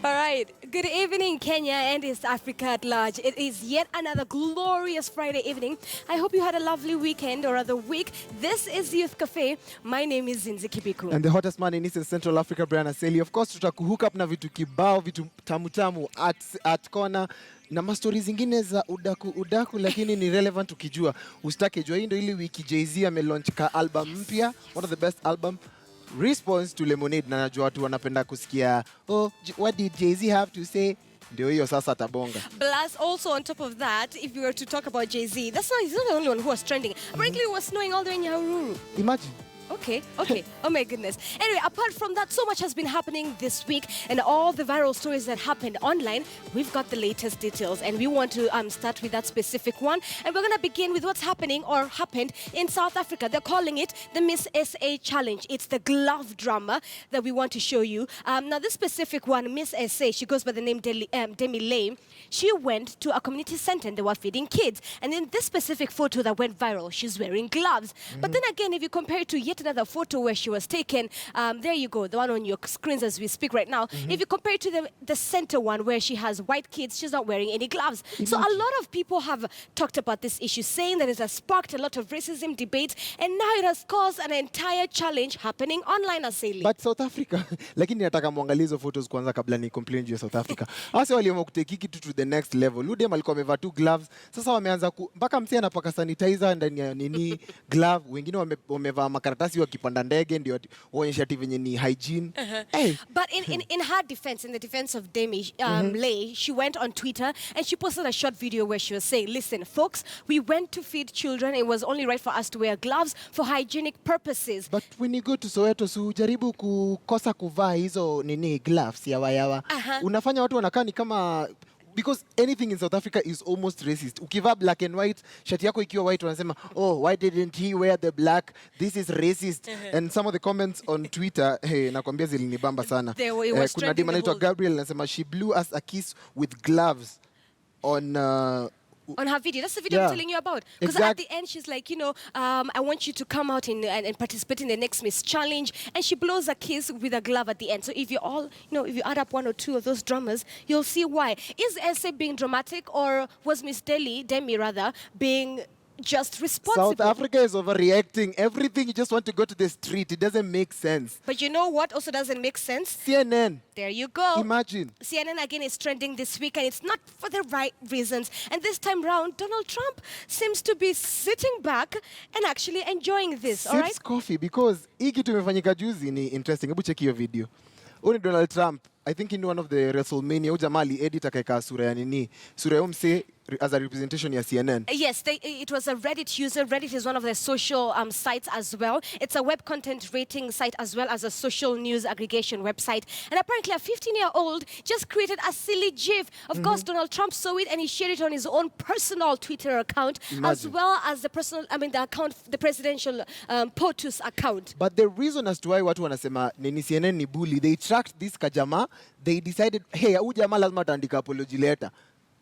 All right. Good evening, Kenya and East Africa at large. It is yet another glorious Friday evening. I hope you had a lovely weekend or other week. This is Youth Cafe. My name is Zinzi Kibiku. And the hottest man in East and Central Africa, Brian Aseli. Of course, tutakuhook up na vitu kibao, vitu tamu at corner. Na mastori zingine za udaku lakini ni relevant ukijua. Usitake jua hii ndio ile wiki Jay-Z amelaunch ka album mpya, one of the best album. Response to Lemonade, na najua watu wanapenda kusikia, oh, what did Jay-Z have to say? Ndio hiyo sasa tabonga. Plus, also on top of that, if you were to talk about Jay-Z, he's not the only one who was trending. Apparently, it was snowing all the way in Nyahururu. Imagine. Okay. Oh my goodness. Anyway, apart from that, so much has been happening this week and all the viral stories that happened online. We've got the latest details and we want to start with that specific one. And we're going to begin with what's happening or happened in South Africa. They're calling it the Miss SA Challenge. It's the glove drama that we want to show you. Now, this specific one, Miss SA, she goes by the name Demi Lay. She went to a community center and they were feeding kids. And in this specific photo that went viral, she's wearing gloves. But then again, if you compare it to yet another photo where she was taken, there you go, the one on your screens as we speak right now. If you compare it to the center one where she has white kids, she's not wearing any gloves. So a lot of people have talked about this issue, saying that it has sparked a lot of racism debates, and now it has caused an entire challenge happening online, Aseli. But South Africa, lakini nataka muangalie hizo photos kwanza kabla ni complain juu ya South Africa. Hasa waliamua kuteki kitu to the next level. Ludem alikuwa amevaa tu gloves. Sasa wameanza mpaka msi anapaka sanitizer ndani ya nini glove. Wengine wamevaa makaratasi wakipanda ndege ndio waonyesha ati venye ni hygiene. Hey. But in her defense, in the defense of Demi Lay, she went on Twitter and she posted a short video where she was saying, listen, folks, we went to feed children. It was only right for us to wear gloves for hygienic purposes. But when you go to Soweto, so jaribu kukosa kuvaa hizo nini gloves yawa. Unafanya watu wanakaa ni kama, because anything in South Africa is almost racist. Ukivaa black and white, shati yako ikiwa white, wanasema, oh, why didn't he wear the black? This is racist. And some of the comments on Twitter, hey, nakwambia zilinibamba sana. Kuna dima naitwa Gabriel, anasema, she blew us a kiss with gloves on her video. That's the video I'm telling you about. Because at the end, she's like, I want you to come out and participate in the next Miss Challenge. And she blows a kiss with a glove at the end. So if you all, if you add up one or two of those dramas, you'll see why. Is Essay being dramatic, or was Miss Demi being just responsible? South Africa is overreacting. Everything, you just want to go to the street. It doesn't make sense. But you know what also doesn't make sense? CNN. There you go. Imagine. CNN again is trending this week, and it's not for the right reasons. And this time round, Donald Trump seems to be sitting back and actually enjoying this. All right? Sips coffee, because hii kitu imefanyika juzi ni interesting. Hebu check hiyo video. Huyu ni Donald Trump. I think in one of the WrestleMania, ujamali edit akaeka sura ya nini? Sura ya umse as a representation ya CNN. Yes, it was a Reddit user. Reddit is one of the social sites as well. It's a web content rating site as well as a social news aggregation website. And apparently a 15-year-old just created a silly GIF. Of course, Donald Trump saw it and he shared it on his own personal Twitter account, as well as the presidential POTUS account. But the reason as to why watu wanasema nini CNN ni bully, they tracked this kajama, they decided, hey, huyu jamaa lazima ataandika apology letter.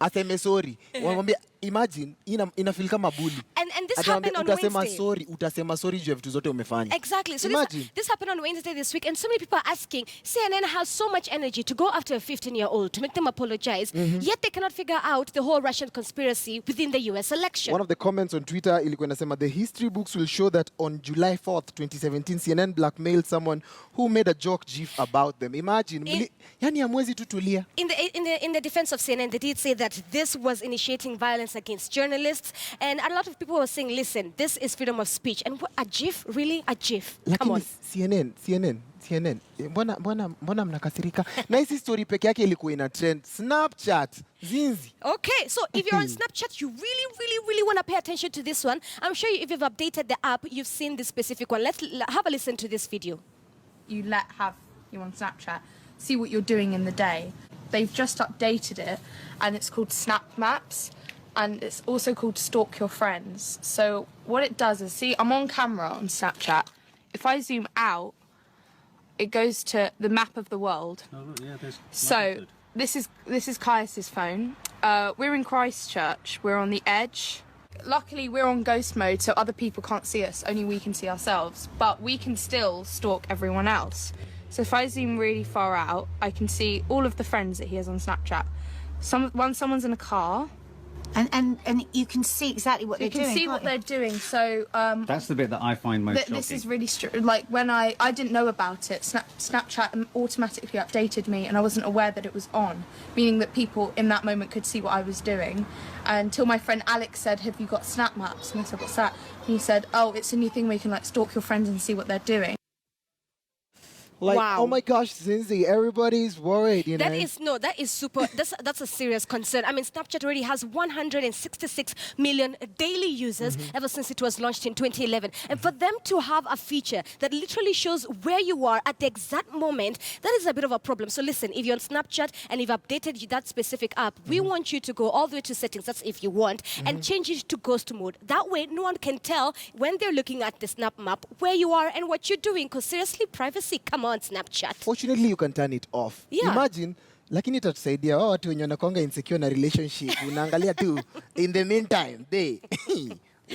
Aseme sorry. Wamwambia, imagine inafeel kama bully. And this happened on Wednesday. Utasema sorry juu ya vitu zote umefanya. Exactly. So this happened on Wednesday this week, and so many people are asking, CNN has so much energy to go after a 15-year-old to make them apologize, yet they cannot figure out the whole Russian conspiracy within the US election. One of the comments on Twitter ilikuwa inasema, the history books will show that on July 4th, 2017, CNN blackmailed someone who made a joke gif about them. Imagine. Yani hamwezi tutulia. In the defense of CNN, they did say that this was initiating violence against journalists, and a lot of people were saying, listen, this is freedom of speech. And a GIF? Really? A GIF? Come on. CNN. Mbona mnakasirika? Na hii story peke yake ilikuwa ina trend. Snapchat. Zinzi. Okay, so if you're on Snapchat, you really want to pay attention to this one. I'm sure if you've updated the app, you've seen this specific one. Let's have a listen to this video. You have you on Snapchat see what you're doing in the day. They've just updated it, and it's called Snap Maps, and it's also called Stalk Your Friends. So what it does is, see, I'm on camera on Snapchat. If I zoom out, it goes to the map of the world. Oh, yeah, so this is Caius's phone. We're in Christchurch. We're on the edge. Luckily, we're on ghost mode, so other people can't see us. Only we can see ourselves. But we can still stalk everyone else. So if I zoom really far out, I can see all of the friends that he has on Snapchat. Once someone's in a car. And you can see exactly what they're doing. You can see what they're doing. So that's the bit that I find most shocking. This is really like when I didn't know about it. Snapchat automatically updated me, and I wasn't aware that it was on, meaning that people in that moment could see what I was doing. Until my friend Alex said, "Have you got Snap Maps?" And I said, "What's that?" And he said, "Oh, it's a new thing where you can like stalk your friends and see what they're doing." Like, Wow. oh my gosh, Zinzi, everybody's worried, you know. That is super, that's a serious concern. I mean, Snapchat already has 166 million daily users ever since it was launched in 2011. And for them to have a feature that literally shows where you are at the exact moment, that is a bit of a problem. So listen, if you're on Snapchat and you've updated that specific app, we want you to go all the way to settings, that's if you want, and change it to ghost mode. That way, no one can tell when they're looking at the Snap map where you are and what you're doing. Because seriously, privacy, come on, Snapchat. Fortunately, you can turn it off. Yeah. Imagine, lakini itatusaidia wao watu wenye wanakuanga insecure na relationship. Unaangalia tu, in the meantime,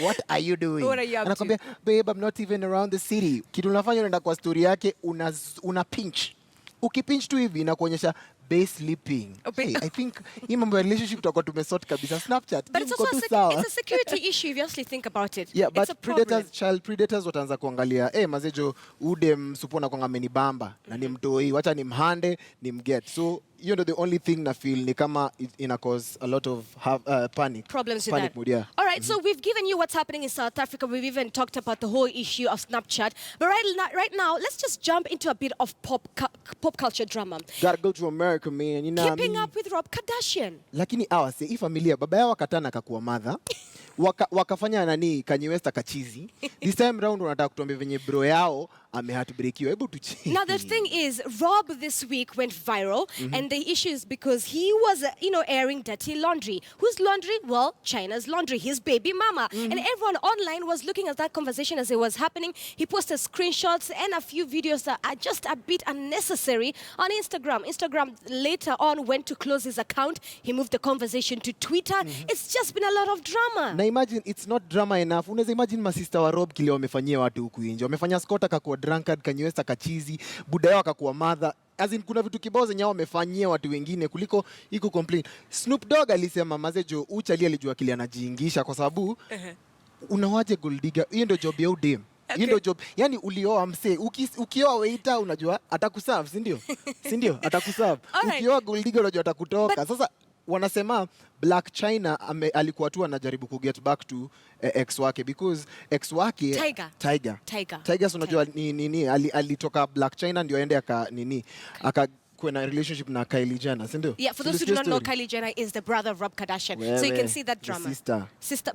what are you doing? What are you up to? Anakwambia, babe, I'm not even around the city. Kitu unafanya unaenda kwa story yake, una pinch. Ukipinch tu hivi inakuonyesha base sleeping. Hey, I think hii mambo ya relationship tutakuwa tumesort kabisa. Snapchat, But it's mko also tu sawa. it's a security issue if you actually think about it. Yeah, It's but a problem. child predators wataanza kuangalia, mazejo ude msupona kwanga amenibamba na ni mtoi, wacha ni mhande, ni mget. So, you know, the only thing na feel ni kama ina cause a lot of panic. Problems with panic that. mood, yeah. All right, so we've given you what's happening in South Africa. We've even talked about the whole issue of Snapchat. But right now, let's just jump into a bit of pop culture drama. Gotta go to America, man. You know what I Keeping mean? up with Rob Kardashian. Lakini awase, hii familia, baba yao akatana akakuwa mother. Wakafanya nani Kanye West akachizi. This time round wanataka kutuambia venye bro yao ameheartbreakiwa. Hebu tucheki. Now, the thing is, Rob this week went viral, and the issue is because he was, airing dirty laundry. Whose laundry? Well, China's laundry, his baby mama. And everyone online was looking at that conversation as it was happening. He posted screenshots and a few videos that are just a bit unnecessary on Instagram. Instagram later on went to close his account. He moved the conversation to Twitter. It's just been a lot of drama. Na imagine it's not drama enough. Unaweza imagine masista wa Rob kile wamefanyia watu huku nje. Wamefanya Scott akakuwa drunkard, Kanye West akachizi, buda yao akakuwa mother. As in, kuna vitu kibao zenye wamefanyia watu wengine kuliko iko complain. Snoop Dogg alisema mazejo uchali alijua kile anajiingisha kwa sababu unawaje gold digger. Hiyo ndio job ya udem. Hiyo ndio job. Yaani ulioa msee, ukioa waiter unajua atakuserve, si ndio? Si ndio? Atakuserve. Ukioa gold digger unajua atakutoka. Sasa wanasema Black China alikuwa tu anajaribu ku get back to ex wake because ex wake Tiger unajua ni alitoka Black China ndio aende akakuwa na relationship na Kylie Jenner, si ndio? Yeah, for those who do not know, Kylie Jenner is the brother of Rob Kardashian. So you can see that drama.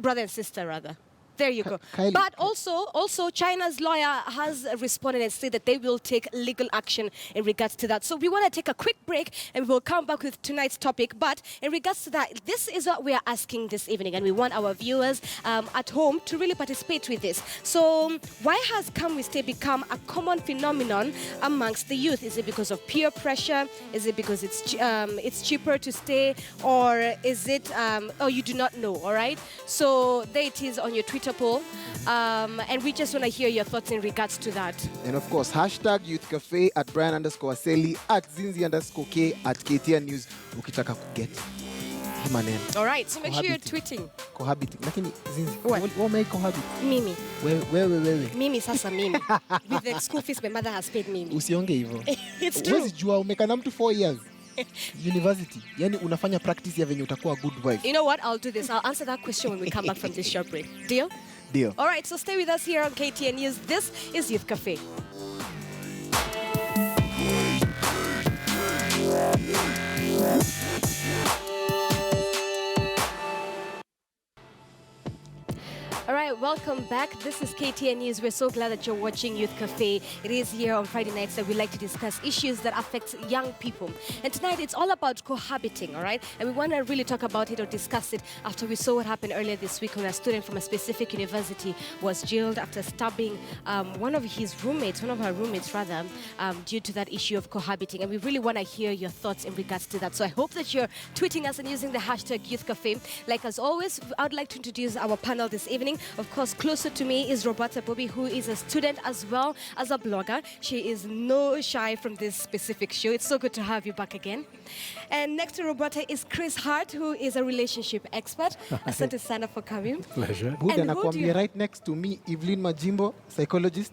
Brother and sister rather. There you go. But also, China's lawyer has responded and said that they will take legal action in regards to that. So we want to take a quick break and we'll come back with tonight's topic. But in regards to that, this is what we are asking this evening, and we want our viewers at home to really participate with this. So why has Come We Stay become a common phenomenon amongst the youth? Is it because of peer pressure? Is it because it's cheaper to stay? Or is it, you do not know, all right? So there it is on your Twitter poll, and we just want to hear your thoughts in regards to that. And of course, hashtag Youth Cafe at Brian_Aseli at Zinzi_K at KTN News. Ukitaka kuget maneno. All right, so make sure you're tweeting. Cohabiting. Lakini Zinzi, What may cohabit? Mimi. Wewe. Mimi sasa mimi. With the school fees my mother has paid me. Usionge hivyo. It's true. Uwezi jua umekana mtu 4 years. University. Yani unafanya practice ya venye utakuwa good wife. You know what? I'll do this. I'll answer that question when we come back from this short break. Deal? Deal. All right, so stay with us here on KTN News. This is Youth Cafe. All right, welcome back. This is KTN News. We're so glad that you're watching Youth Cafe. It is here on Friday nights that we like to discuss issues that affect young people. And tonight it's all about cohabiting, all right? And we want to really talk about it or discuss it after we saw what happened earlier this week when a student from a specific university was jailed after stabbing one of her roommates rather, due to that issue of cohabiting. And we really want to hear your thoughts in regards to that. So I hope that you're tweeting us and using the hashtag Youth Cafe. Like as always, I would like to introduce our panel this evening. happening. Of course, closer to me is Roberta Bobby, who is a student as well as a blogger. She is no shy from this specific show. It's so good to have you back again. And next to Roberta is Chris Hart, who is a relationship expert. Asante sana for coming. Pleasure. Good, And and who do you- right next to me, Evelyn Majimbo, psychologist.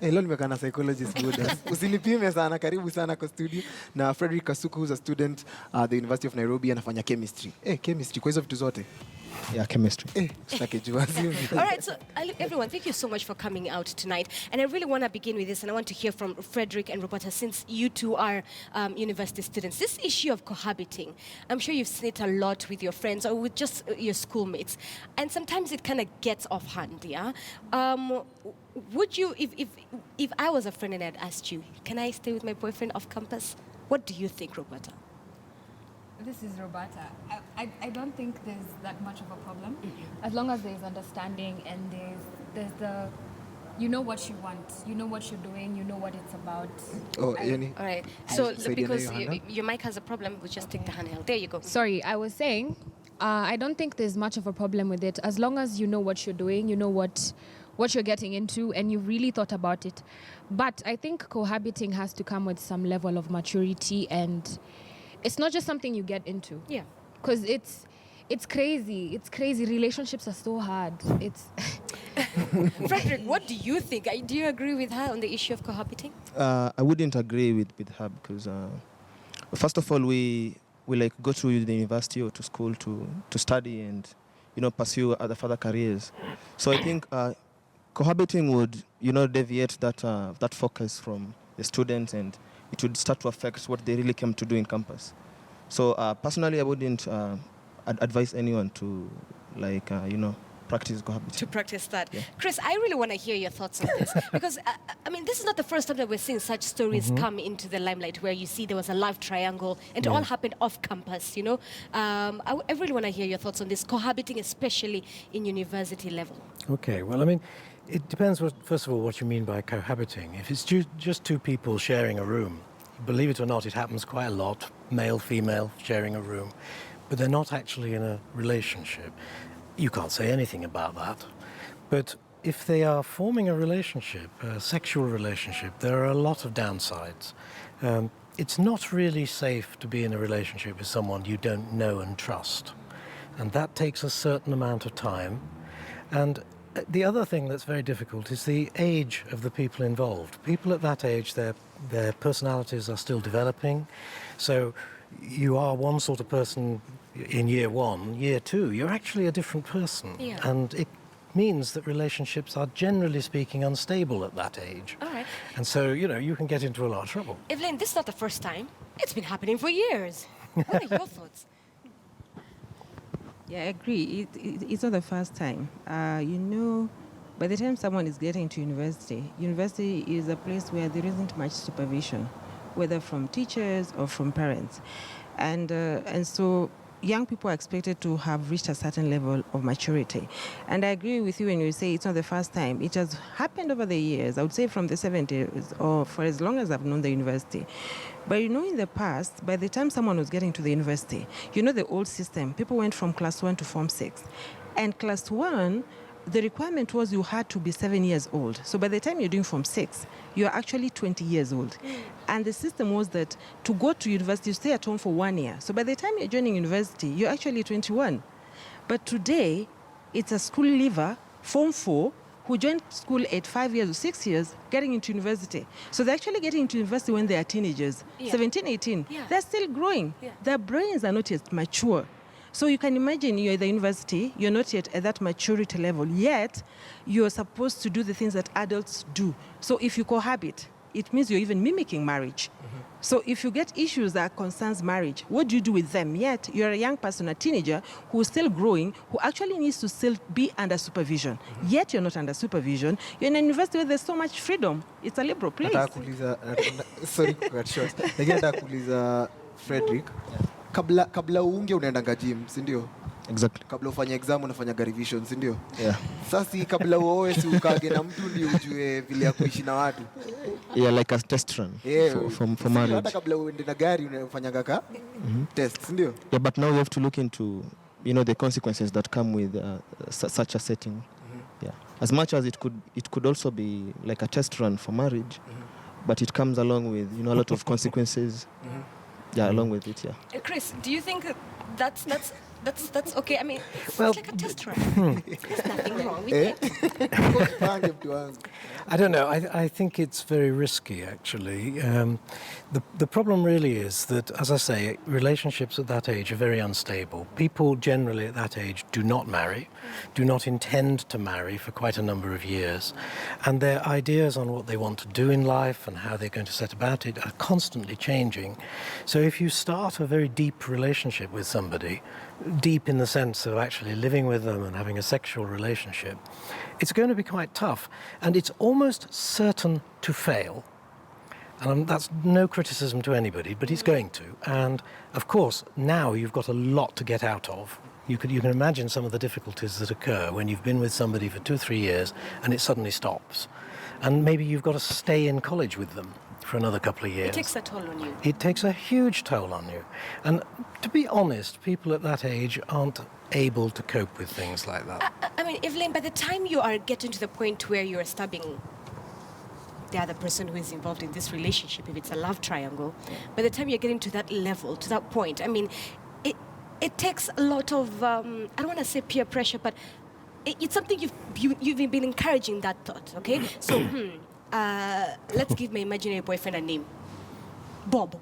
Leo nimekana psychologist good. Usinipime sana, karibu sana kwa studio. Na Frederick Kasuku, who's a student at the University of Nairobi, anafanya chemistry. Chemistry, kwa hizo vitu zote. Yeah, chemistry. Sitakijua. All right, so everyone, thank you so much for coming out tonight. And I really want to begin with this, and I want to hear from Frederick and Roberta, since you two are university students. This issue of cohabiting, I'm sure you've seen it a lot with your friends or with just your schoolmates. And sometimes it kind of gets off hand, yeah? Would you, if I was a friend and I'd asked you, can I stay with my boyfriend off campus? What do you think, Roberta? This is Roberta. I don't think there's that much of a problem. As long as there's understanding and there's the, you know what you want, you know what you're doing, you know what it's about. Oh, yani. All right, so Say because your hand your mic has a problem, we'll just take the handheld. There you go. Sorry, I was saying, I don't think there's much of a problem with it. As long as you know what you're doing, you know what you're getting into, and you've really thought about it. But I think cohabiting has to come with some level of maturity, and it's not just something you get into. Yeah. Because it's crazy. It's crazy. Relationships are so hard. It's Frederick, what do you think? Do you agree with her on the issue of cohabiting? I wouldn't agree with her because first of all we like go to the university or to school to study and pursue other further careers. So I think cohabiting would deviate that focus from the students, and it would start to affect what they really came to do in campus. So personally I wouldn't advise anyone to practice cohabiting. To practice that. Yeah. Chris, I really want to hear your thoughts on this. Because, I mean, this is not the first time that we're seeing such stories come into the limelight where you see there was a love triangle and it all happened off campus, I really want to hear your thoughts on this, cohabiting, especially in university level. Okay, well, I mean, it depends, first of all, what you mean by cohabiting. If it's just two people sharing a room, believe it or not, it happens quite a lot, male, female, sharing a room, but they're not actually in a relationship. You can't say anything about that. But if they are forming a relationship, a sexual relationship, there are a lot of downsides. It's not really safe to be in a relationship with someone you don't know and trust. And that takes a certain amount of time. And the other thing that's very difficult is the age of the people involved. People at that age, their personalities are still developing. So you are one sort of person in year one. Year two, you're actually a different person. Yeah. And it means that relationships are, generally speaking, unstable at that age. All right. And so, you can get into a lot of trouble. Evelyn, this is not the first time. It's been happening for years. What are your thoughts? Yeah, I agree. It's not the first time. By the time someone is getting to university is a place where there isn't much supervision, whether from teachers or from parents. And so young people are expected to have reached a certain level of maturity. And I agree with you when you say it's not the first time. It has happened over the years, I would say from the 70s or for as long as I've known the university. But in the past, by the time someone was getting to the university, the old system, people went from class 1 to form 6. And class 1, the requirement was you had to be 7 years old. So by the time you're doing form 6, you're actually 20 years old. And the system was that to go to university, you stay at home for 1 year. So by the time you're joining university, you're actually 21. But today, it's a school leaver, form 4, who joined school at 5 years or 6 years, getting into university. So they're actually getting into university when they are teenagers, 17, 18. Yeah. They're still growing. Yeah. Their brains are not yet mature. So you can imagine you're at the university, you're not yet at that maturity level, yet you're supposed to do the things that adults do. So if you cohabit, it means you're even mimicking marriage. So if you get issues that concerns marriage, what do you do with them? Yet you're a young person, a teenager, who's still growing, who actually needs to still be under supervision. Yet you're not under supervision. You're in a university where there's so much freedom. It's a liberal place. Sorry, cut short. Nataka kuuliza Frederick. Kabla uunge unaendanga gym, si ndio? Exactly. Kabla ufanye exam unafanyaga revision, si ndio? Yeah. Sasa kabla uoe si ukage na mtu ndio ujue vile ya kuishi na watu. Yeah, like a test run for marriage. Hata kabla uende na gari unafanyaga ka test, si ndio? Yeah, but now you have to look into the consequences that come with such a setting. as much as it could also be like a test run for marriage, but it comes along with a lot of consequences. Yeah, along with it. Yeah. Chris, do you think that's okay? I mean, Well, it's like a test run. There's nothing wrong with it. I don't know. I think it's very risky, actually. The problem really is that, as I say, relationships at that age are very unstable. People generally at that age do not marry, do not intend to marry for quite a number of years. And their ideas on what they want to do in life and how they're going to set about it are constantly changing. So if you start a very deep relationship with somebody, deep in the sense of actually living with them and having a sexual relationship, it's going to be quite tough, and it's almost certain to fail. And that's no criticism to anybody, but it's going to. And of course, now you've got a lot to get out of. You can imagine some of the difficulties that occur when you've been with somebody for 2 or 3 years and it suddenly stops. And maybe you've got to stay in college with them for another couple of years. It takes a toll on you. It takes a huge toll on you. And to be honest, people at that age aren't able to cope with things like that. I mean, Evelyn, by the time you are getting to the point where you're stabbing the other person who is involved in this relationship, if it's a love triangle, by the time you're getting to that level, to that point, I mean, it takes a lot of, I don't want to say peer pressure, but it's something you've been encouraging that thought, okay? So, let's give my imaginary boyfriend a name. Bob.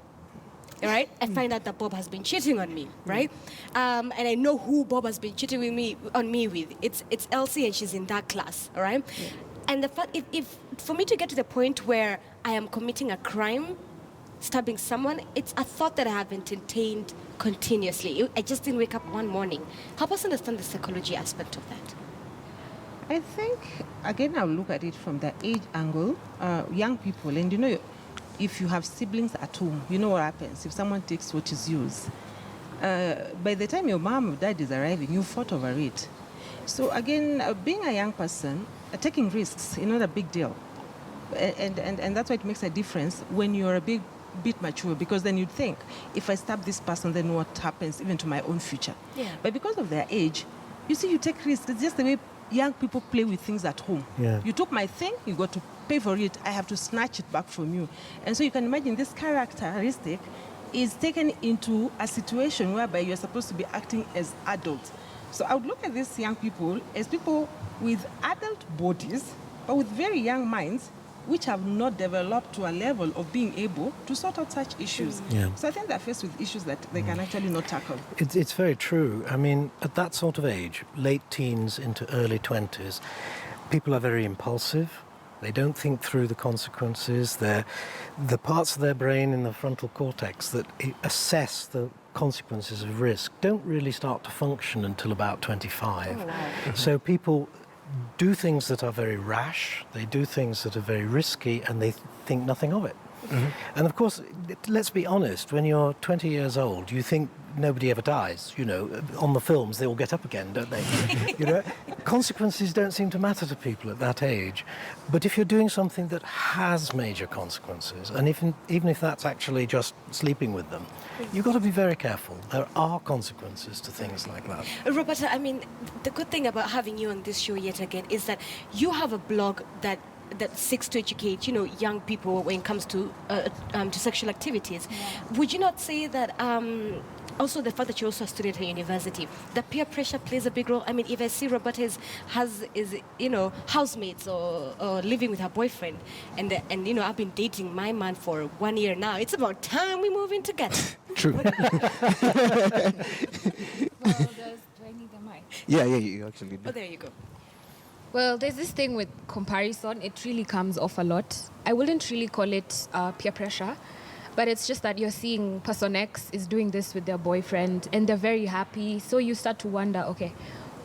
All right? I find out that Bob has been cheating on me, right? And I know who Bob has been cheating on me with. It's Elsie, and she's in that class, all right? Yeah. And the fact, if for me to get to the point where I am committing a crime, stabbing someone, it's a thought that I have entertained continuously. I just didn't wake up one morning. Help us understand the psychology aspect of that. I think, again, I'll look at it from the age angle. Young people, and if you have siblings at home, you know what happens if someone takes what is yours. By the time your mom or dad is arriving, you fought over it. So again, being a young person, taking risks is not a big deal. And that's why it makes a difference when you're a bit mature, because then you'd think, if I stab this person, then what happens even to my own future? Yeah. But because of their age, you see, you take risks. It's just the way young people play with things at home. Yeah. You took my thing, you got to pay for it. I have to snatch it back from you. And so you can imagine this characteristic is taken into a situation whereby you're supposed to be acting as adults. So I would look at these young people as people with adult bodies, but with very young minds, which have not developed to a level of being able to sort out such issues. Yeah. So I think they're faced with issues that they can actually not tackle. It's very true. I mean, at that sort of age, late teens into early 20s, people are very impulsive. They don't think through the consequences. The parts of their brain in the frontal cortex that assess the consequences of risk don't really start to function until about 25. Oh, wow. So people do things that are very rash, they do things that are very risky, and they think nothing of it. Mm-hmm. And of course, let's be honest, when you're 20 years old, you think nobody ever dies. On the films, they all get up again, don't they? Consequences don't seem to matter to people at that age. But if you're doing something that has major consequences, and even if that's actually just sleeping with them, you've got to be very careful. There are consequences to things like that. Roberta, I mean, the good thing about having you on this show yet again is that you have a blog that seeks to educate, young people when it comes to sexual activities. Yeah. Would you not say that also the fact that you're also a student at university, the peer pressure plays a big role? I mean, if I see Roberta is housemates or living with her boyfriend, and I've been dating my man for 1 year now, it's about time we move in together. True. Do I need the mic? Yeah, you actually do. Oh, there you go. Well, there's this thing with comparison. It really comes off a lot. I wouldn't really call it peer pressure, but it's just that you're seeing person X is doing this with their boyfriend and they're very happy. So you start to wonder, okay,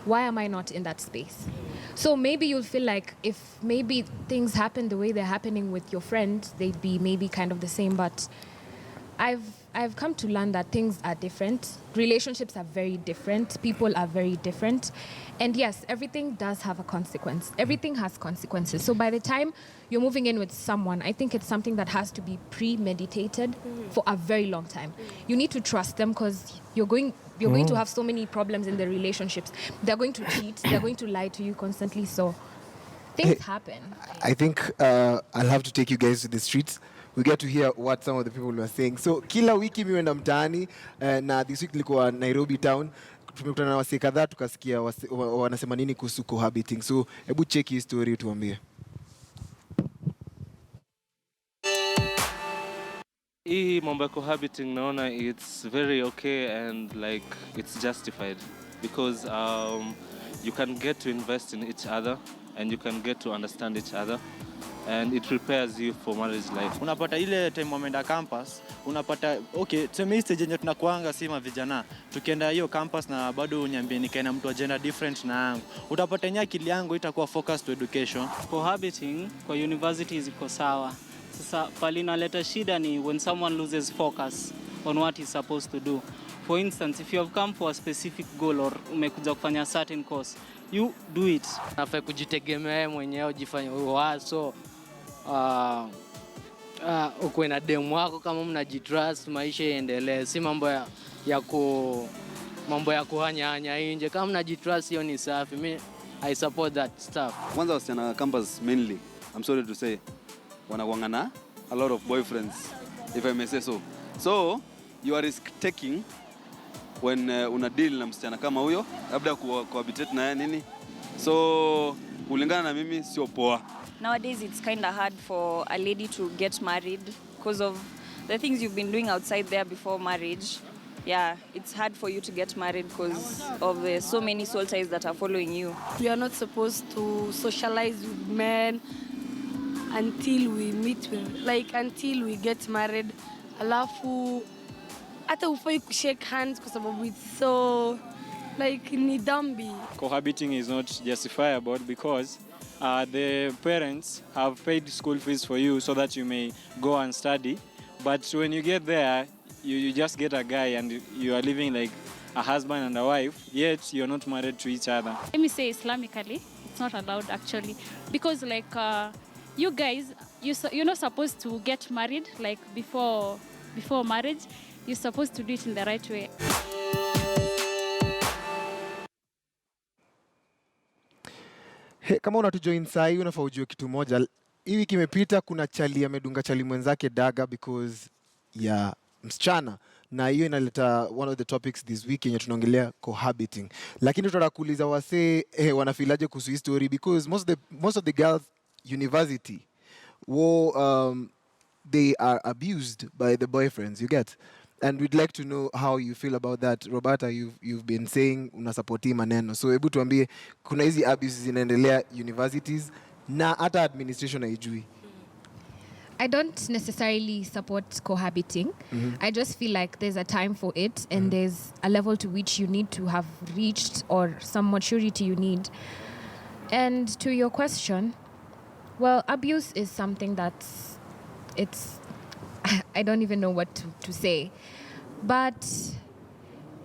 why am I not in that space? So maybe you'll feel like if maybe things happen the way they're happening with your friend, they'd be maybe kind of the same. But I've come to learn that things are different. Relationships are very different. People are very different. And yes, everything does have a consequence. Everything has consequences. So by the time you're moving in with someone, I think it's something that has to be premeditated for a very long time. You need to trust them because you're going to have so many problems in the relationships. They're going to cheat. They're going to lie to you constantly. So Things happen. I think I'll have to take you guys to the streets. We get to hear what some of the people were saying. So kila wiki mimi naenda mtaani na this week nilikuwa Nairobi town. Tumekutana na wasee kadhaa tukasikia wanasema nini kuhusu cohabiting. So hebu check hii story tuambie. Hii mambo ya cohabiting naona it's very okay and like it's justified because you can get to invest in each other and you can get to understand each other and it prepares you for marriage life. Unapata ile time wameenda campus, unapata okay, tuseme stage yenye tunakuanga si vijana. Tukienda hiyo campus na bado uniambie nikaena mtu wa gender different na yangu. Utapata nya akili yangu itakuwa focused to education. Cohabiting kwa universities iko sawa. Sasa pali naleta shida ni when someone loses focus on what he's supposed to do. For instance, if you have come for a specific goal or umekuja kufanya a certain course, you do it. Nafai kujitegemea mwenyewe, ujifanye waso ukwe na demu wako kama mnajitrust, maisha iendelee, si mambo ya kuhanya nje. Kama mnajitrust hiyo ni safi. Me, I support that stuff. Kwanza wasichana campus mainly, I'm sorry to say, wanakuangana a lot of boyfriends, if I may say so. So you are risk taking when una deal na msichana kama huyo, labda cohabitate na nini. So kulingana na mimi sio poa. Nowadays it's kind of hard for a lady to get married because of the things you've been doing outside there before marriage. Yeah, it's hard for you to get married because of the so many soul ties that are following you. We are not supposed to socialize with men until we meet with, like until we get married. Alafu hata ufai kushake hands kwa sababu it's so like ni dhambi. Cohabiting is not justifiable because the parents have paid school fees for you so that you may go and study. But when you get there, you just get a guy and you are living like a husband and a wife, yet you're not married to each other. Let me say Islamically, it's not allowed actually. Because like you guys, you're not supposed to get married like before marriage. You're supposed to do it in the right way. Hey, kama unatujoin saa hii unafaa ujue kitu moja. Hii wiki imepita kuna chali amedunga chali mwenzake daga because ya msichana, na hiyo inaleta one of the topics this week yenye tunaongelea cohabiting. Lakini tunataka kuuliza wasee wanafilaje kuhusu hii story because most of the girls university they are abused by the boyfriends, you get. And we'd like to know how you feel about that. Roberta, you've been saying unasupporti maneno. So hebu tuambie kuna hizi abuses zinaendelea universities na hata administration haijui. I don't necessarily support cohabiting. I just feel like there's a time for it and there's a level to which you need to have reached or some maturity you need. And to your question, well, abuse is something it's I don't even know what to say. But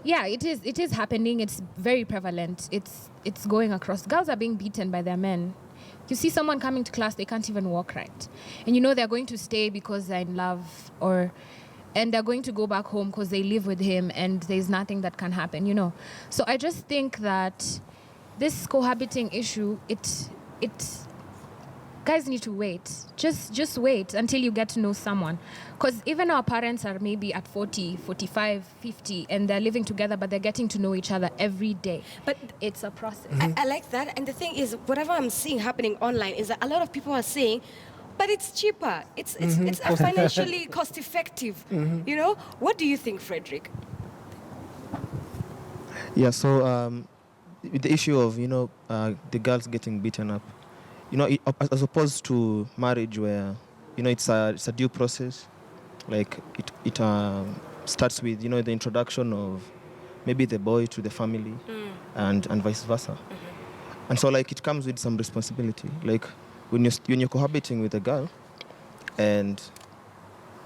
yeah, it is happening. It's very prevalent. It's going across. Girls are being beaten by their men. You see someone coming to class, they can't even walk right. And you know they're going to stay because they're in love and they're going to go back home because they live with him and there's nothing that can happen, you know. So I just think that this cohabiting issue, guys need to wait. Just wait until you get to know someone. Because even our parents are maybe at 40, 45, 50, and they're living together, but they're getting to know each other every day. But it's a process. I like that. And the thing is, whatever I'm seeing happening online is that a lot of people are saying, but it's cheaper. It's financially cost effective. You know? What do you think, Frederick? Yeah, so with the issue of, the girls getting beaten up, as opposed to marriage where, it's a due process. Like it starts with, the introduction of maybe the boy to the family and vice versa. And so like it comes with some responsibility. Like when you're cohabiting with a girl and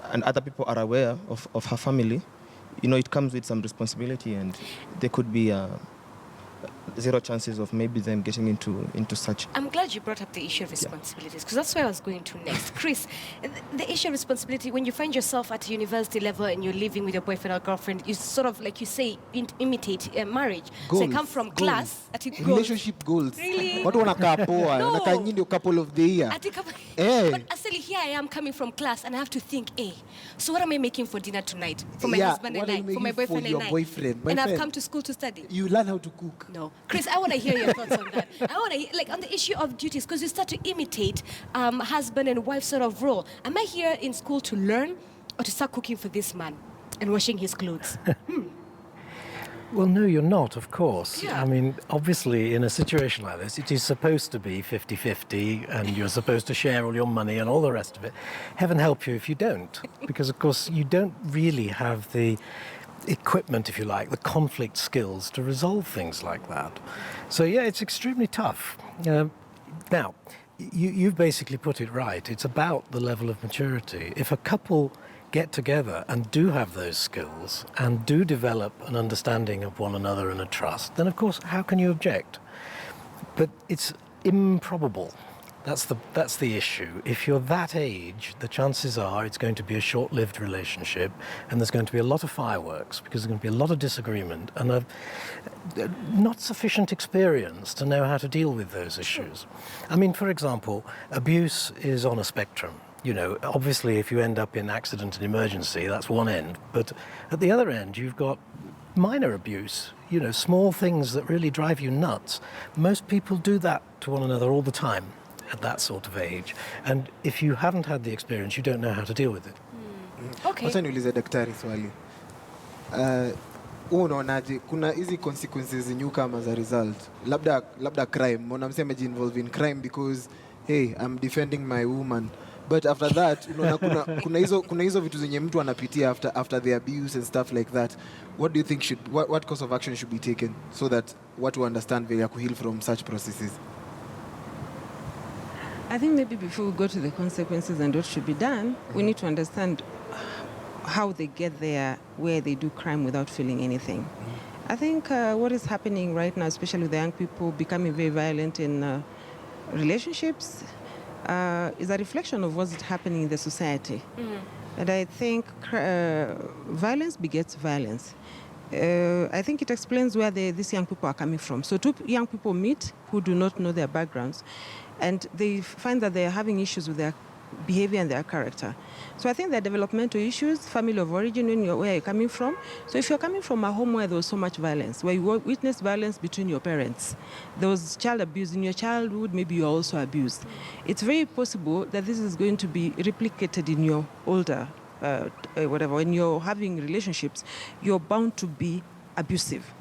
other people are aware of her family, it comes with some responsibility and there could be zero chances of maybe them getting into such. I'm glad you brought up the issue of responsibilities, because that's where I was going to next. Chris, the issue of responsibility, when you find yourself at university level and you're living with your boyfriend or girlfriend, you sort of, like you say, imitate marriage. Goals, so I come from goals. class. Relationship goals. Really? Watu wanakaa poa, wanakaa nyinyi ndio couple of the year. But actually, here I am coming from class and I have to think, so what am I making for dinner tonight? For my husband and I, for my boyfriend and I. And I've come to school to study. You learn how to cook. No. Chris, I want to hear your thoughts on that. I want to, like, on the issue of duties, because you start to imitate husband and wife sort of role. Am I here in school to learn or to start cooking for this man and washing his clothes? Well, no, you're not, of course. Yeah. I mean, obviously, in a situation like this, it is supposed to be 50-50, and you're supposed to share all your money and all the rest of it. Heaven help you if you don't, because, of course, you don't really have the equipment, if you like, the conflict skills to resolve things like that. So, yeah, it's extremely tough. Now, you've basically put it right. It's about the level of maturity. If a couple get together and do have those skills and do develop an understanding of one another and a trust, then, of course, how can you object? But it's improbable. That's the issue. If you're that age, the chances are it's going to be a short-lived relationship, and there's going to be a lot of fireworks because there's going to be a lot of disagreement and a not sufficient experience to know how to deal with those issues. I mean, for example, abuse is on a spectrum. You know, obviously, if you end up in accident and emergency, that's one end. But at the other end, you've got minor abuse, you know, small things that really drive you nuts. Most people do that to one another all the time at that sort of age. And if you haven't had the experience, you don't know how to deal with it. Okay. Wacha niulize daktari swali. Unaonaje kuna hizi consequences zenyu kama as a result? Labda crime. Mnamsema involved in crime because, hey, I'm defending my woman. But after that, unaona kuna hizo vitu zenye mtu anapitia after the abuse and stuff like that. What do you think what course of action should be taken so that watu understand vile ya kuheal from such processes? I think maybe before we go to the consequences and what should be done, we need to understand how they get there where they do crime without feeling anything. I think what is happening right now, especially with the young people becoming very violent in relationships, is a reflection of what's happening in the society. And I think violence begets violence. I think it explains where these young people are coming from. So two young people meet who do not know their backgrounds, and they find that they are having issues with their behavior and their character. So I think there are developmental issues, family of origin, where you're coming from. So if you're coming from a home where there was so much violence, where you witnessed violence between your parents, there was child abuse in your childhood, maybe you're also abused. It's very possible that this is going to be replicated in your older, when you're having relationships, you're bound to be abusive.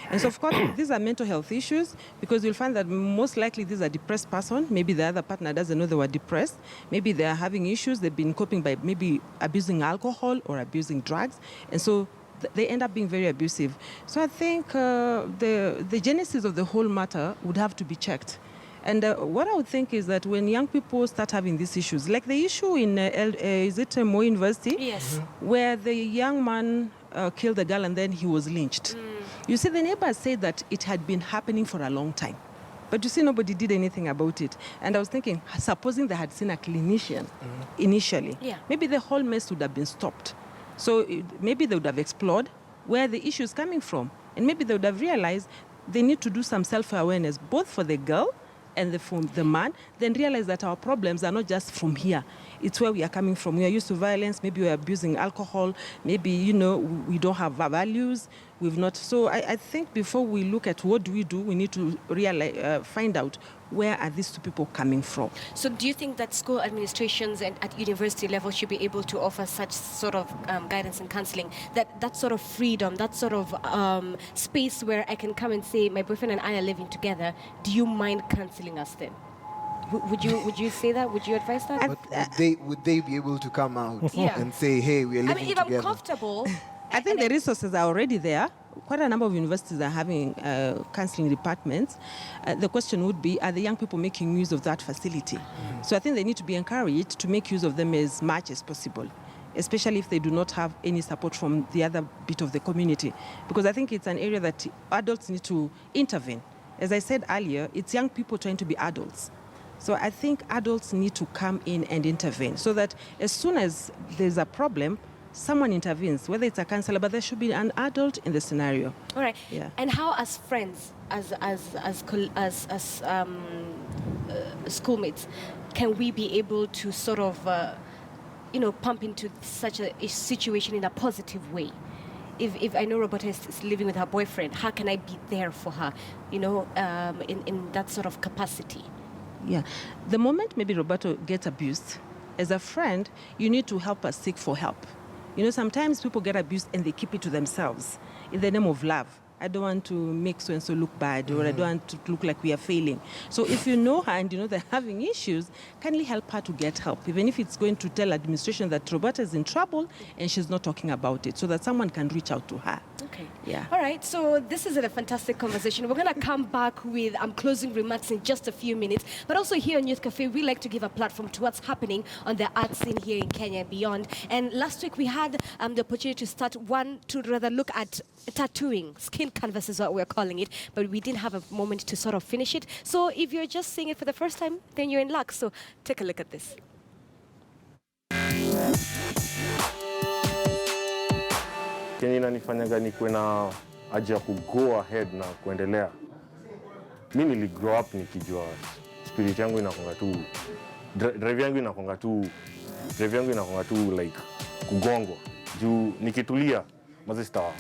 And so, of course, these are mental health issues because you'll find that most likely these are a depressed person. Maybe the other partner doesn't know they were depressed. Maybe they're having issues. They've been coping by maybe abusing alcohol or abusing drugs. And so they end up being very abusive. So I think the genesis of the whole matter would have to be checked. And what I would think is that when young people start having these issues, like the issue in, is it Moi University? Yes. Where the young man killed the girl and then he was lynched. You see, the neighbors said that it had been happening for a long time. But you see, nobody did anything about it. And I was thinking, supposing they had seen a clinician initially, maybe the whole mess would have been stopped. So maybe they would have explored where the issue is coming from. And maybe they would have realized they need to do some self-awareness, both for the girl and for the man, then realize that our problems are not just from here. It's where we are coming from. We are used to violence. Maybe we are abusing alcohol. Maybe, we don't have values. We've not. So I think before we look at what do, we need to find out where are these two people coming from. So do you think that school administrations and at university level should be able to offer such sort of guidance and counseling, that sort of freedom, that sort of space where I can come and say, my boyfriend and I are living together, do you mind counseling us then? Would you say that? Would you advise that? But would they be able to come out and say, hey, we are living together? I mean, if I'm comfortable... I think the resources are already there. Quite a number of universities are having counseling departments. The question would be, are the young people making use of that facility? So I think they need to be encouraged to make use of them as much as possible. especially if they do not have any support from the other bit of the community. Because I think it's an area that adults need to intervene. As I said earlier, it's young people trying to be adults. So I think adults need to come in and intervene so that as soon as there's a problem, someone intervenes, whether it's a counselor, but there should be an adult in the scenario. All right. Yeah. And how, as friends, as schoolmates, can we be able to sort of, pump into such a situation in a positive way? If I know Roberta is living with her boyfriend, how can I be there for her, in that sort of capacity? Yeah. The moment maybe Roberto gets abused, as a friend, you need to help her seek for help. Sometimes people get abused and they keep it to themselves in the name of love. I don't want to make so-and-so look bad, or I don't want to look like we are failing. So if you know her and you know they're having issues, kindly help her to get help, even if it's going to tell administration that Roberta is in trouble and she's not talking about it, so that someone can reach out to her. Okay. Yeah. All right. So this is a fantastic conversation. We're going to come back with closing remarks in just a few minutes. But also here on Youth Cafe, we like to give a platform to what's happening on the art scene here in Kenya and beyond. And last week we had the opportunity to look at tattooing. Skin canvas is what we're calling it. But we didn't have a moment to sort of finish it. So if you're just seeing it for the first time, then you're in luck. So take a look at this. Kenye inanifanyaga nikuwe na haja ya go ahead na kuendelea. Mimi nili grow up nikijua spirit yangu inakonga tu drive yangu inakonga tu like kugongwa. Juu nikitulia maze star.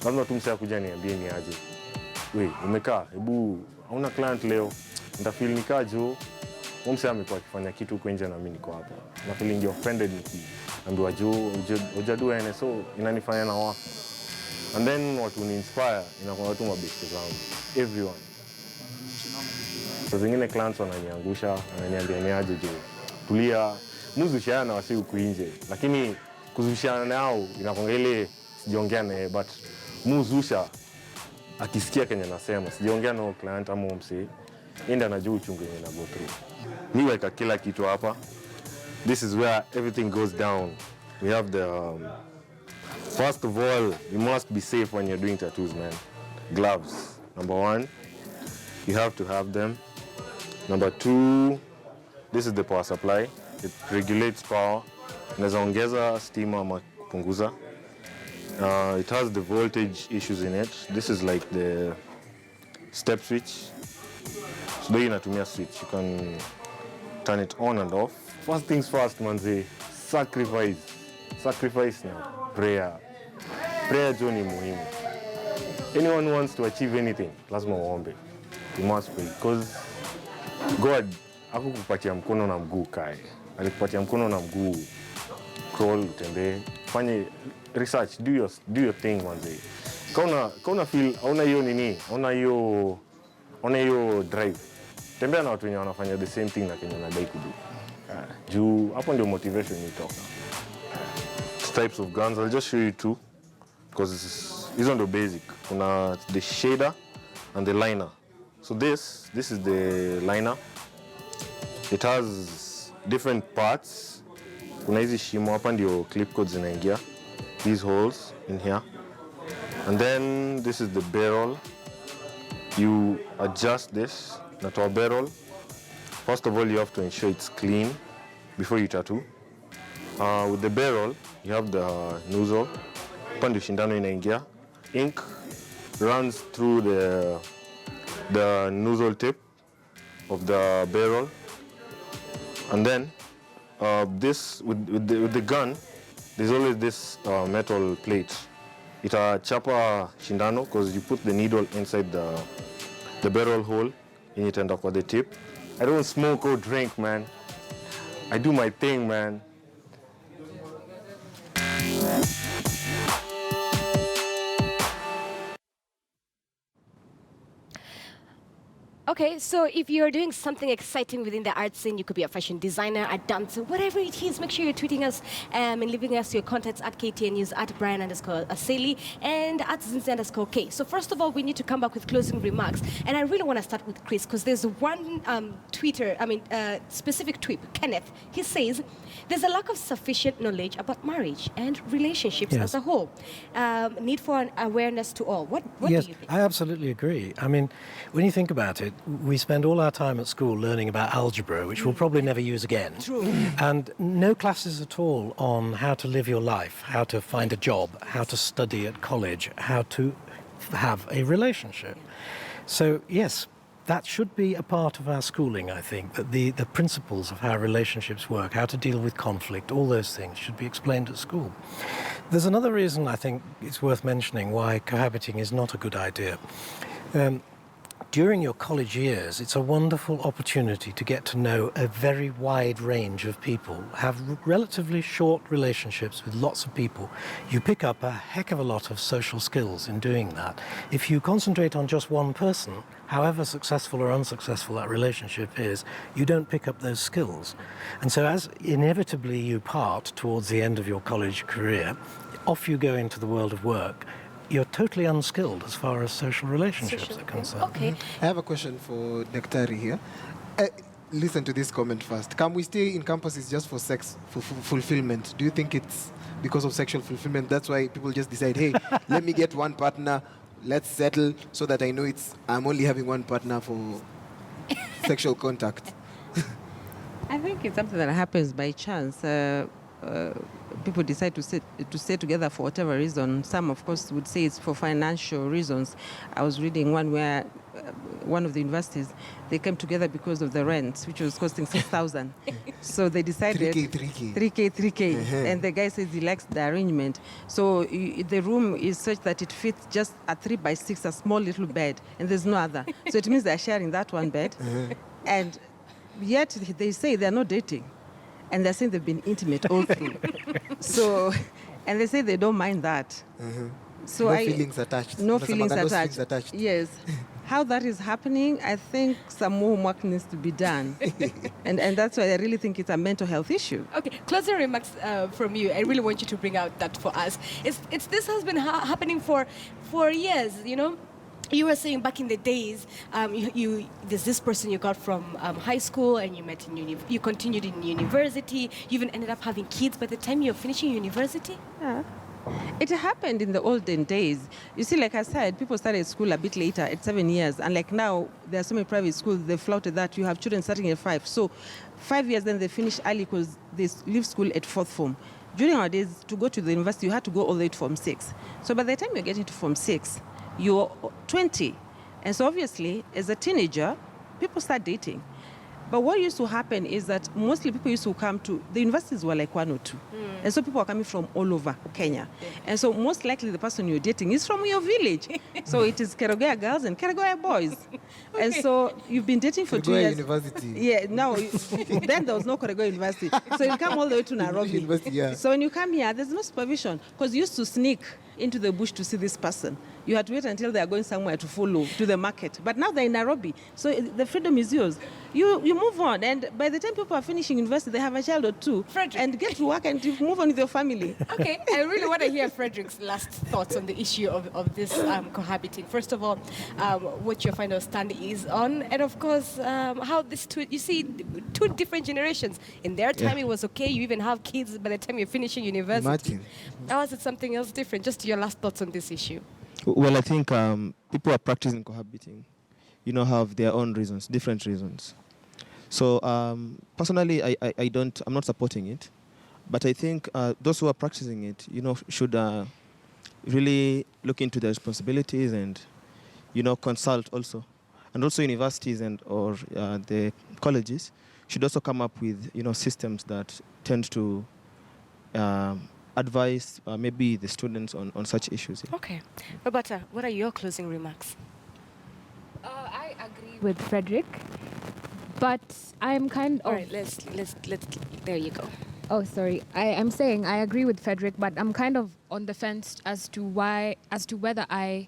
Lazima tu msaya kuja niambie ni aje. We, umekaa, hebu hauna client leo. Nitafeel nikajo. Msaya amekuwa akifanya kitu huko nje na mimi niko hapa. Na feeling offended nikiambiwa hujadua ene, so inanifanya na wako. And then watu ni inspire inakuwa tu mabeste zangu. Everyone. So zingine clients wananiangusha, wananiambia ni aje je. Tulia, muzushiana na wasi huku nje. Lakini kuzushiana nao inakuwa ile sijaongea naye, but muzusha akisikia Kenya nasema sijaongea na client ama msi enda najua uchungu yenye na go through. Mimi weka kila kitu hapa. This is where everything goes down. We have the first of all, you must be safe when you're doing tattoos, man. Gloves, number one, you have to have them. Number two, this is the power supply. It regulates power. Inaweza ongeza stima ama kupunguza. It has the voltage issues in it. This is like the step switch. So there inatumia switch. You can turn it on and off. First things first, manze, sacrifice. Sacrifice now. Prayer. Prayer jo ni muhimu. Anyone who wants to achieve anything, lazima uombe. You must pray. Because God hakukupatia mkono na mguu kae. Alikupatia mkono na mguu crawl, utembee. Fanye research, do your thing manze. Kauna feel, hauna hiyo nini, hauna hiyo drive. Tembea na watu wenye wanafanya the same thing na Kenya unadai kudu. Juu hapo ndio motivation itoka. Types of guns, I'll just show you two because these are the basic. Kuna the shader and the liner. So this is the liner. It has different parts. Kuna hizi shimo hapa ndio clip codes zinaingia. These holes in here. And then this is the barrel. You adjust this to a barrel. First of all, you have to ensure it's clean before you tattoo. With the barrel, you have the nozzle. Pande shindano inaingia. Ink runs through the nozzle tip of the barrel. And then this with the gun, there's always this metal plate. Itachapa shindano because you put the needle inside the barrel hole and it end up at the tip. I don't smoke or drink, man. I do my thing, man. Okay, so if you're doing something exciting within the art scene, you could be a fashion designer, a dancer, whatever it is, make sure you're tweeting us and leaving us your contacts at KTN News, at Brian_Aseli, and at Zinzi_K. So first of all, we need to come back with closing remarks. And I really want to start with Chris, because there's one specific tweet, Kenneth. He says, there's a lack of sufficient knowledge about marriage and relationships as a whole. Need for an awareness to all. What do you think? I absolutely agree. I mean, when you think about it, we spend all our time at school learning about algebra, which we'll probably never use again. True. And no classes at all on how to live your life, how to find a job, how to study at college, how to have a relationship. So, yes, that should be a part of our schooling, I think, that the principles of how relationships work, how to deal with conflict, all those things should be explained at school. There's another reason I think it's worth mentioning why cohabiting is not a good idea. During your college years, it's a wonderful opportunity to get to know a very wide range of people, have relatively short relationships with lots of people. You pick up a heck of a lot of social skills in doing that. If you concentrate on just one person, however successful or unsuccessful that relationship is, you don't pick up those skills. And so as inevitably you part towards the end of your college career, off you go into the world of work. You're totally unskilled as far as social relationships are concerned. Okay. I have a question for Daktari here. Listen to this comment first. Can we stay in campuses just for sex fulfillment? Do you think it's because of sexual fulfillment? That's why people just decide, hey, let me get one partner, let's settle, so that I know I'm only having one partner for sexual contact. I think it's something that happens by chance. People decide to stay together for whatever reason. Some, of course, would say it's for financial reasons. I was reading one where one of the universities, they came together because of the rent, which was costing 6,000. So they decided 3K. And the guy says he likes the arrangement. So the room is such that it fits just a 3x6, a small little bed, and there's no other. So it means they're sharing that one bed. And yet they say they're not dating. And they're saying they've been intimate all through. So, and they say they don't mind that. So no feelings attached. No feelings attached. Yes. How that is happening, I think some more homework needs to be done. and that's why I really think it's a mental health issue. Okay, closing remarks from you. I really want you to bring out that for us. This has been happening for years, you know? You were saying back in the days, there's this person you got from high school, and you met you continued in university. You even ended up having kids by the time you're finishing university. Yeah. It happened in the olden days. You see, like I said, people started school a bit later, at 7 years. And like now, there are so many private schools, they flouted that. You have children starting at 5. So 5 years, then they finish early because they leave school at 4th form. During our days, to go to the university, you had to go all the way to Form 6. So by the time you're getting to Form 6, you're 20. And so obviously, as a teenager, people start dating. But what used to happen is that mostly people used to come to, the universities were like 1 or 2. And so people are coming from all over Kenya. And so most likely the person you're dating is from your village. So it is Keregoya girls and Keregoya boys. Okay. And so you've been dating for 2 years. University. Yeah, no, then there was no Keregoya University. So you come all the way to Nairobi. University, yeah. So when you come here, there's no supervision because you used to sneak into the bush to see this person. You had to wait until they are going somewhere to follow to the market. But now they're in Nairobi, so the freedom is yours. You move on, and by the time people are finishing university, they have a child or 2, and get to work and you move on with your family. Okay, I really want to hear Frederick's last thoughts on the issue of this cohabiting. First of all, what your final stand is on, and of course, how this you see 2 different generations. In their time, it was okay. You even have kids by the time you're finishing university. Imagine. Now is it something else different? Just your last thoughts on this issue. Well, I think people are practicing cohabiting, have their own reasons, different reasons. So personally, I'm not supporting it, but I think those who are practicing it, should really look into their responsibilities and, consult also. And also universities or the colleges should also come up with, systems that tend to advise maybe the students on such issues. Yeah. Okay. Roberta, what are your closing remarks? I agree with Frederick, but I'm kind of... All right, let's there you go. Oh, sorry. I'm saying I agree with Frederick, but I'm kind of on the fence as to whether I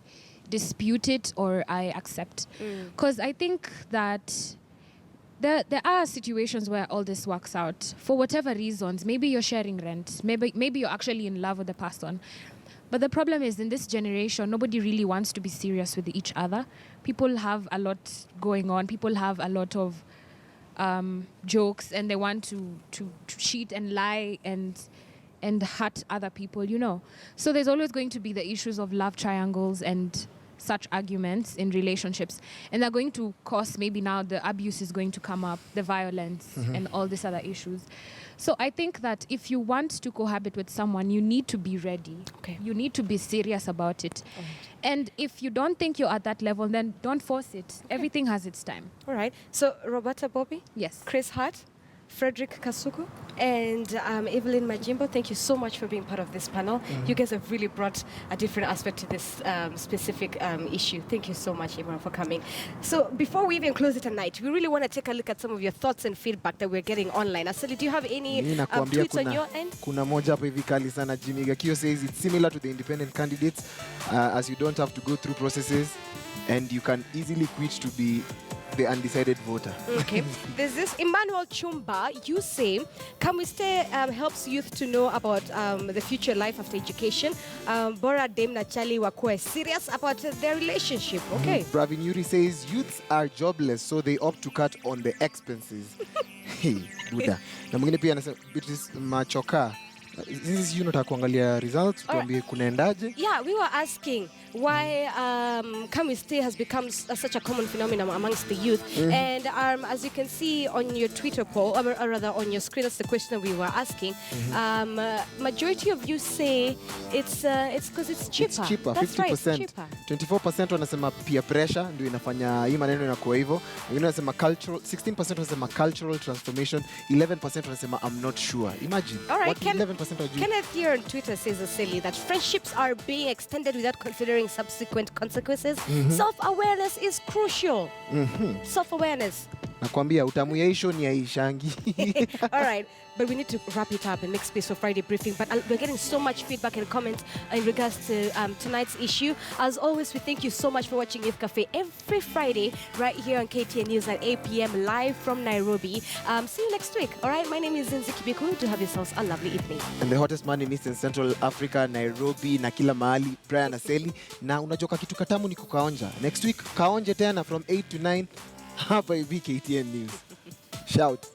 dispute it or I accept. Because I think that there are situations where all this works out for whatever reasons. Maybe you're sharing rent. Maybe you're actually in love with the person. But the problem is, in this generation, nobody really wants to be serious with each other. People have a lot going on. People have a lot of jokes, and they want to cheat and lie and hurt other people, you know. So there's always going to be the issues of love triangles and such arguments in relationships. And they're going to cause, maybe now the abuse is going to come up, the violence and all these other issues. So I think that if you want to cohabit with someone, you need to be ready. Okay. You need to be serious about it. And if you don't think you're at that level, then don't force it. Everything has its time. All right. So Roberta Bobby? Yes. Chris Hart? Frederick Kasuku and Evelyn Majimbo, thank you so much for being part of this panel. You guys have really brought a different aspect to this specific issue. Thank you so much, everyone, for coming. So before we even close it tonight, we really want to take a look at some of your thoughts and feedback that we're getting online. Asali, do you have any tweets on your end? Kuna moja hapo hivi kali sana. Jimmy Gakio says it's similar to the independent candidates as you don't have to go through processes and you can easily quit to be the undecided voter. Okay. There's this Emmanuel Chumba. You say, Can We Stay helps youth to know about the future life after education. Bora Dem na Chali wakue serious about their relationship. Okay. Bravin Yuri says youths are jobless, so they opt to cut on the expenses. Hey, Buddha. Na mwingine pia anasema Beatrice Machoka. This is you not kuangalia results, tuambie kunaendaje? Yeah, we were asking why Can We Stay has become such a common phenomenon amongst the youth. And as you can see on your Twitter poll, or rather on your screen, that's the question that we were asking. Majority of you say it's because it's cheaper. It's cheaper, that's 50%. Right, it's cheaper. 24% wanasema peer pressure ndio inafanya hii maneno inakuwa hivyo. Wengine wanasema cultural, 16% wanasema cultural transformation, 11% wanasema I'm not sure. Imagine. All right, what 11% of you. Kenneth here on Twitter says silly that friendships are being extended without considering subsequent consequences. Self-awareness is crucial. Self-awareness. Nakwambia utamu ya isho ni ya ishangi. All right, but we need to wrap it up and make space for Friday briefing. But we're getting so much feedback and comments in regards to tonight's issue. As always, we thank you so much for watching Youth Cafe every Friday right here on KTN News at 8 p.m. live from Nairobi. See you next week. All right, my name is Zinzi Kibiku. Do have yourselves a lovely evening. And the hottest man in Eastern Central Africa, Nairobi, na kila mahali, Brian Aseli. Na unajoka kitu katamu ni kukaonja. Next week, kaonje tena from 8 to 9 hapa hivi KTN News. Shout.